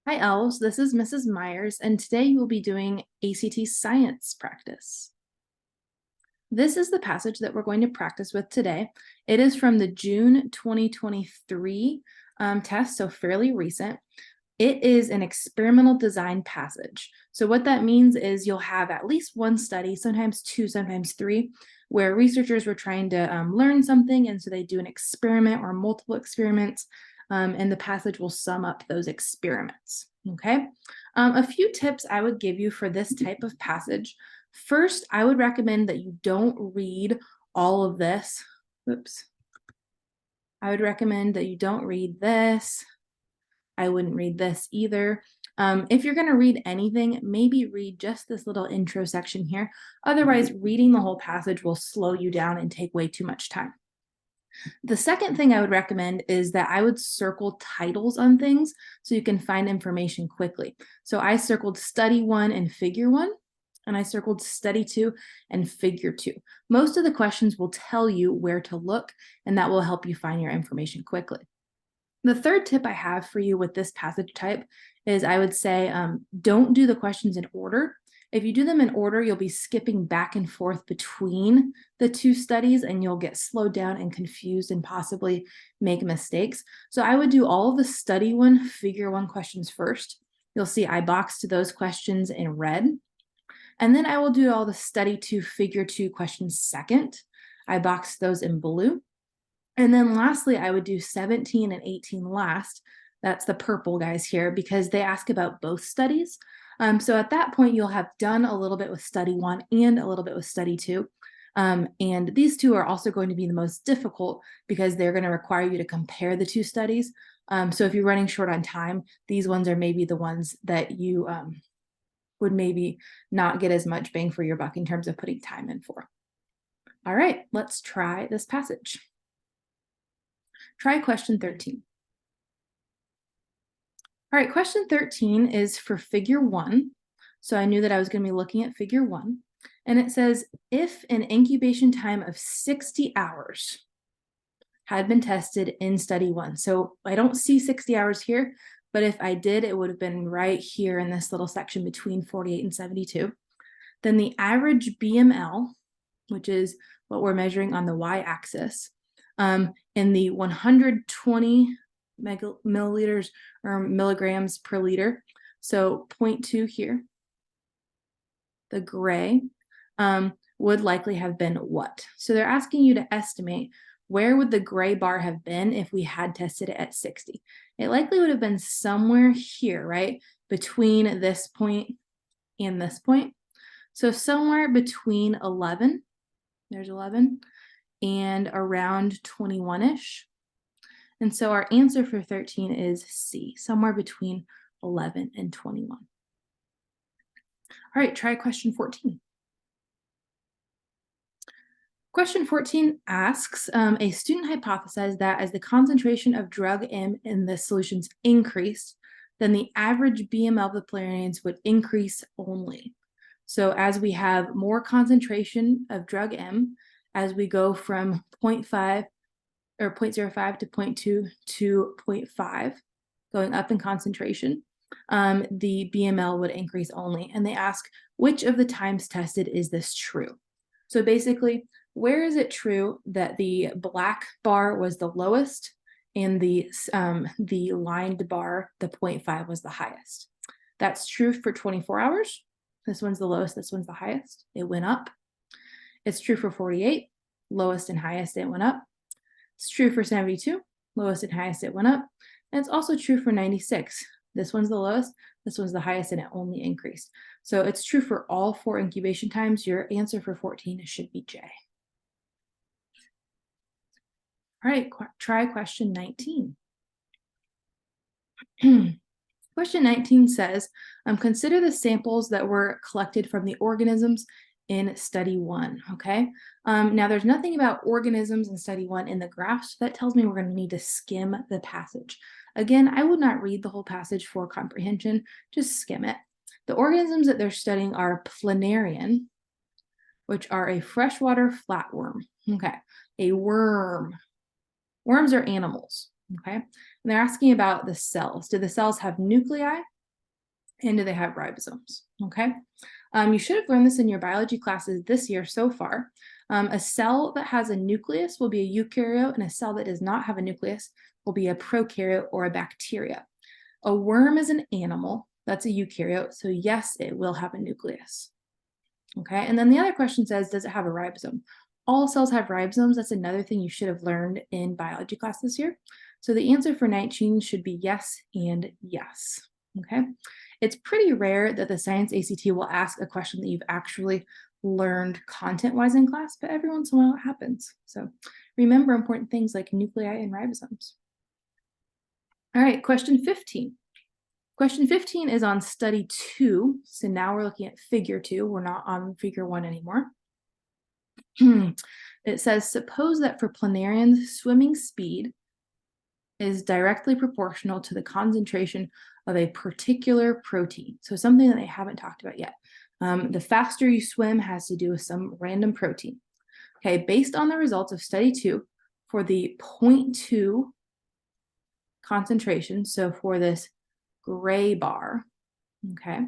Hi, elves. This is Mrs. Myers, and today you will be doing ACT science practice. This is the passage that we're going to practice with today. It is from the June 2023 test, so fairly recent. It is an experimental design passage. So what that means is you'll have at least one study, sometimes two, sometimes three, where researchers were trying to learn something, and so they do an experiment or multiple experiments, and the passage will sum up those experiments, okay? A few tips I would give you for this type of passage. First, I would recommend that you don't read all of this. Oops. I would recommend that you don't read this. I wouldn't read this either. If you're going to read anything, maybe read just this little intro section here. Otherwise, reading the whole passage will slow you down and take way too much time. The second thing I would recommend is that I would circle titles on things so you can find information quickly. So I circled study 1 and figure 1, and I circled study 2 and figure 2. Most of the questions will tell you where to look, and that will help you find your information quickly. The third tip I have for you with this passage type is I would say don't do the questions in order. If you do them in order, you'll be skipping back and forth between the two studies and you'll get slowed down and confused and possibly make mistakes. So I would do all of the study 1, figure 1 questions first. You'll see I boxed those questions in red. And then I will do all the study 2, figure 2 questions second. I boxed those in blue. And then lastly, I would do 17 and 18 last. That's the purple guys here because they ask about both studies. So at that point, you'll have done a little bit with study 1 and a little bit with study 2. And these two are also going to be the most difficult because they're going to require you to compare the two studies. So if you're running short on time, these ones are maybe the ones that you would maybe not get as much bang for your buck in terms of putting time in for. All right, let's try this passage. Try question 13. All right, question 13 is for figure 1. So I knew that I was going to be looking at figure 1. And it says, if an incubation time of 60 hours had been tested in study 1. So I don't see 60 hours here, but if I did, it would have been right here in this little section between 48 and 72. Then the average BML, which is what we're measuring on the y-axis, in the 120 milliliters or milligrams per liter. So 0.2 here, the gray, would likely have been what? So they're asking you to estimate where would the gray bar have been if we had tested it at 60? It likely would have been somewhere here, right? Between this point and this point. So somewhere between 11, there's 11, and around 21-ish. And so our answer for 13 is C, somewhere between 11 and 21. All right, try question 14. Question 14 asks, a student hypothesized that as the concentration of drug M in the solutions increased, then the average BML of the polarians would increase only. So as we have more concentration of drug M, as we go from 0.5 or 0.05 to 0.2 to 0.5, going up in concentration, the BML would increase only. And they ask, which of the times tested is this true? So basically, where is it true that the black bar was the lowest and the lined bar, the 0.5, was the highest? That's true for 24 hours. This one's the lowest, this one's the highest. It went up. It's true for 48, lowest and highest, it went up. It's true for 72, lowest and highest, it went up. And it's also true for 96. This one's the lowest, this one's the highest, and it only increased. So it's true for all 4 incubation times. Your answer for 14 should be J. All right, try question 19. Question 19 says, consider the samples that were collected from the organisms in study 1, okay? Now there's nothing about organisms in study 1 in the graph, so that tells me we're going to need to skim the passage. Again, I would not read the whole passage for comprehension, just skim it. The organisms that they're studying are planarian, which are a freshwater flatworm, okay? A worm. Worms are animals. okay? And they're asking about the cells. Do the cells have nuclei and do they have ribosomes, okay? You should have learned this in your biology classes this year so far. A cell that has a nucleus will be a eukaryote, and a cell that does not have a nucleus will be a prokaryote or a bacteria. A worm is an animal, that's a eukaryote, so yes, it will have a nucleus. Okay, and then the other question says, does it have a ribosome? All cells have ribosomes. That's another thing you should have learned in biology class this year. So the answer for 19 should be yes and yes. Okay, it's pretty rare that the science ACT will ask a question that you've actually learned content-wise in class, but every once in a while it happens. So remember important things like nuclei and ribosomes. All right, question 15. Question 15 is on study 2. So now we're looking at figure 2. We're not on figure 1 anymore. It says, suppose that for planarians, swimming speed is directly proportional to the concentration of a particular protein. So something that they haven't talked about yet. The faster you swim has to do with some random protein. Okay, based on the results of study 2, for the 0.2 concentration, so for this gray bar, okay,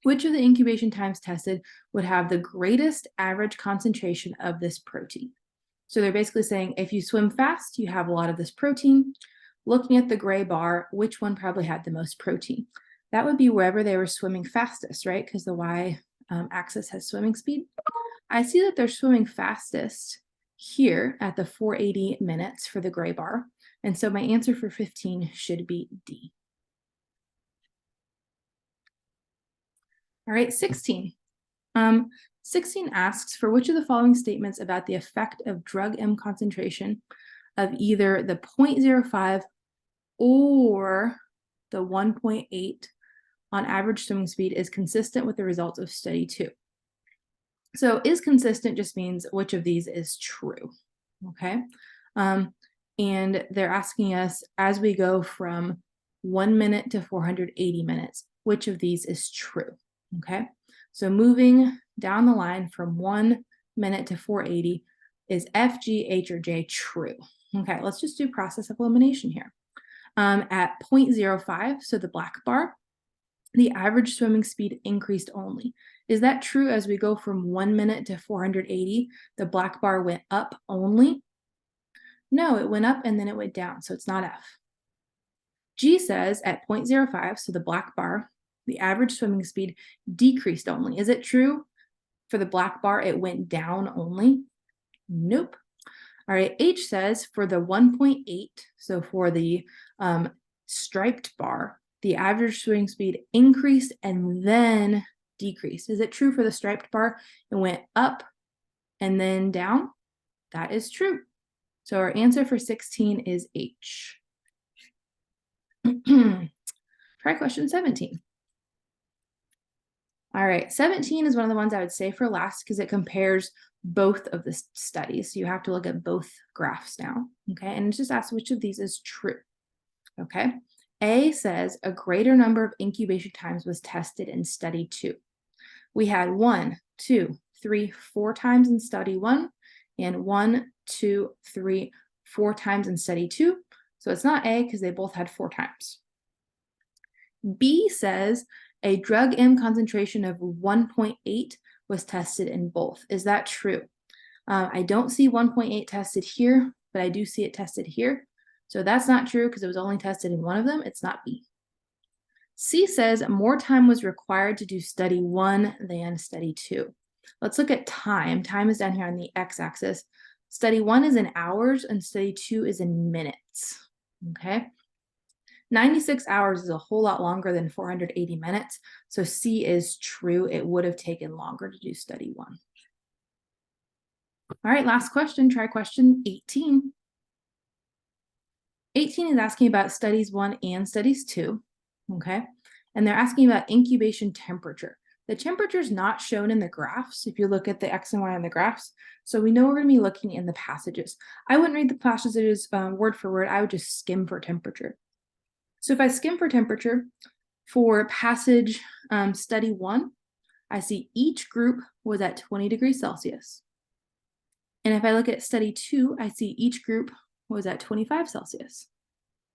which of the incubation times tested would have the greatest average concentration of this protein? So they're basically saying if you swim fast, you have a lot of this protein. Looking at the gray bar, which one probably had the most protein? That would be wherever they were swimming fastest, right? Because the y-axis has swimming speed. I see that they're swimming fastest here at the 480 minutes for the gray bar. And so my answer for 15 should be D. All right, 16. 16 asks, for which of the following statements about the effect of drug M concentration of either the 0.05 or the 1.8 on average swimming speed is consistent with the results of study 2? So is consistent just means which of these is true, okay? And they're asking us, as we go from 1 minute to 480 minutes, which of these is true, okay? So moving down the line from 1 minute to 480, is F, G, H, or J true? Okay, let's just do process of elimination here. At 0.05, so the black bar, the average swimming speed increased only. Is that true? As we go from 1 minute to 480, the black bar went up only? No, it went up and then it went down, so it's not F. G says at 0.05, so the black bar, the average swimming speed decreased only. Is it true? For the black bar, it went down only? Nope. All right, H says for the 1.8, so for the striped bar, the average swimming speed increased and then decreased. Is it true for the striped bar? It went up and then down? That is true. So our answer for 16 is H. Try question 17. All right, 17 is one of the ones I would say for last because it compares both of the studies. So you have to look at both graphs now, okay? And just ask which of these is true, okay? A says a greater number of incubation times was tested in study 2. We had 1, 2, 3, 4 times in study 1, and 1, 2, 3, 4 times in study 2. So it's not A because they both had 4 times. B says a drug M concentration of 1.8 was tested in both. Is that true? I don't see 1.8 tested here, but I do see it tested here. So that's not true because it was only tested in one of them. It's not B. C says more time was required to do study 1 than study 2. Let's look at time. Time is down here on the x-axis. Study 1 is in hours and study 2 is in minutes, okay? 96 hours is a whole lot longer than 480 minutes, so C is true. It would have taken longer to do study 1. All right, last question, try question 18. 18 is asking about studies 1 and studies 2, okay? And they're asking about incubation temperature. The temperature is not shown in the graphs if you look at the X and Y on the graphs, so we know we're going to be looking in the passages. I wouldn't read the passages word for word, I would just skim for temperature. So if I skim for temperature for passage study 1, I see each group was at 20 degrees Celsius. And if I look at study 2, I see each group was at 25 Celsius.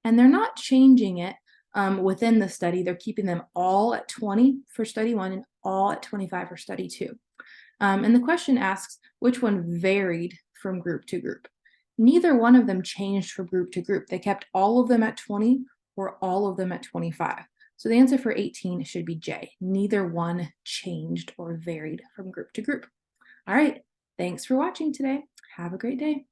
And they're not changing it within the study. They're keeping them all at 20 for study 1 and all at 25 for study 2. And the question asks, which one varied from group to group? Neither one of them changed from group to group. They kept all of them at 20 or all of them at 25. So the answer for 18 should be J. Neither one changed or varied from group to group. All right, thanks for watching today. Have a great day.